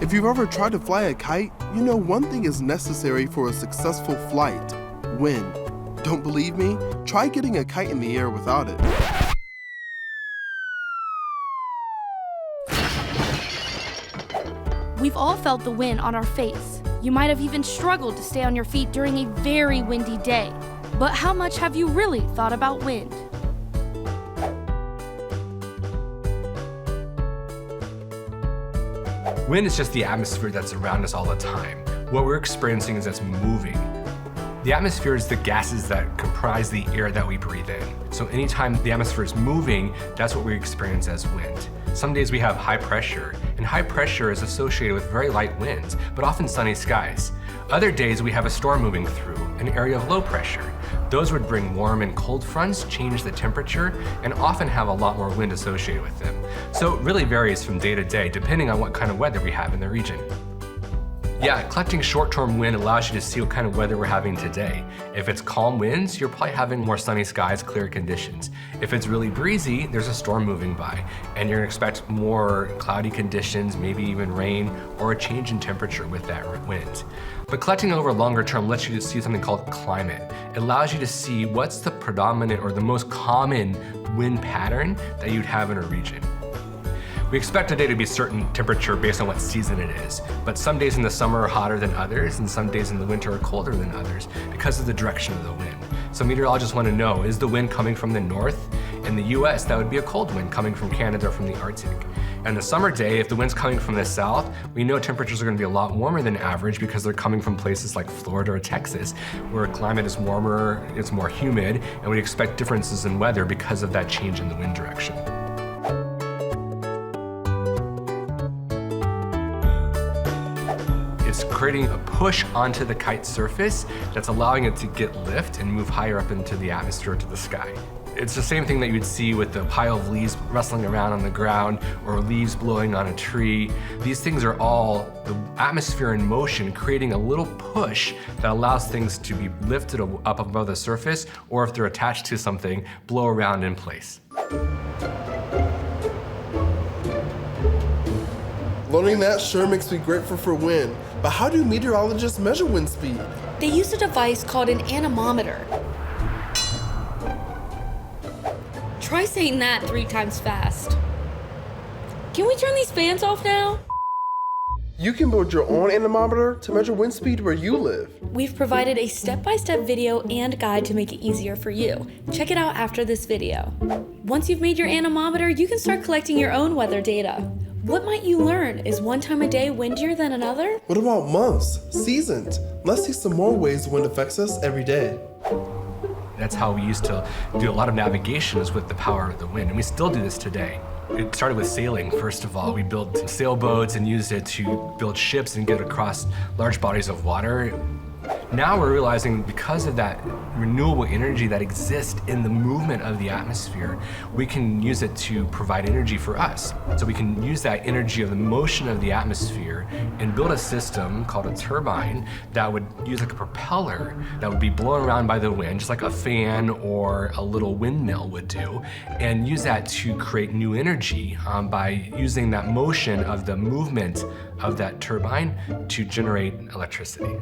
If you've ever tried to fly a kite, you know one thing is necessary for a successful flight: wind. Don't believe me? Try getting a kite in the air without it. We've all felt the wind on our face. You might have even struggled to stay on your feet during a very windy day. But how much have you really thought about wind? Wind is just the atmosphere that's around us all the time. What we're experiencing is us moving. The atmosphere is the gases that comprise the air that we breathe in. So anytime the atmosphere is moving, that's what we experience as wind. Some days we have high pressure, and high pressure is associated with very light winds, but often sunny skies. Other days we have a storm moving through, an area of low pressure. Those would bring warm and cold fronts, change the temperature, and often have a lot more wind associated with them. So it really varies from day to day, depending on what kind of weather we have in the region. Yeah, collecting short-term wind allows you to see what kind of weather we're having today. If it's calm winds, you're probably having more sunny skies, clear conditions. If it's really breezy, there's a storm moving by, and you're gonna expect more cloudy conditions, maybe even rain, or a change in temperature with that wind. But collecting over longer term lets you to see something called climate. It allows you to see what's the predominant or the most common wind pattern that you'd have in a region. We expect today to be a certain temperature based on what season it is, but some days in the summer are hotter than others, and some days in the winter are colder than others because of the direction of the wind. So meteorologists want to know, is the wind coming from the north? In the US, that would be a cold wind coming from Canada or from the Arctic. And the summer day, if the wind's coming from the south, we know temperatures are going to be a lot warmer than average because they're coming from places like Florida or Texas, where climate is warmer, it's more humid, and we expect differences in weather because of that change in the wind direction. It's creating a push onto the kite surface that's allowing it to get lift and move higher up into the atmosphere to the sky. It's the same thing that you'd see with the pile of leaves rustling around on the ground or leaves blowing on a tree. These things are all the atmosphere in motion, creating a little push that allows things to be lifted up above the surface, or if they're attached to something, blow around in place. Learning that sure makes me grateful for wind, but how do meteorologists measure wind speed? They use a device called an anemometer. Try saying that 3 times fast. Can we turn these fans off now? You can build your own anemometer to measure wind speed where you live. We've provided a step-by-step video and guide to make it easier for you. Check it out after this video. Once you've made your anemometer, you can start collecting your own weather data. What might you learn? Is one time a day windier than another? What about months, seasons? Let's see some more ways wind affects us every day. That's how we used to do a lot of navigations with the power of the wind, and we still do this today. It started with sailing. First of all, we built sailboats and used it to build ships and get across large bodies of water. Now we're realizing because of that renewable energy that exists in the movement of the atmosphere, we can use it to provide energy for us. So we can use that energy of the motion of the atmosphere and build a system called a turbine that would use like a propeller that would be blown around by the wind, just like a fan or a little windmill would do, and use that to create new energy by using that motion of the movement of that turbine to generate electricity.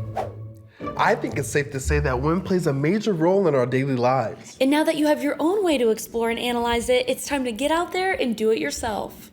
I think it's safe to say that wind plays a major role in our daily lives. And now that you have your own way to explore and analyze it, it's time to get out there and do it yourself.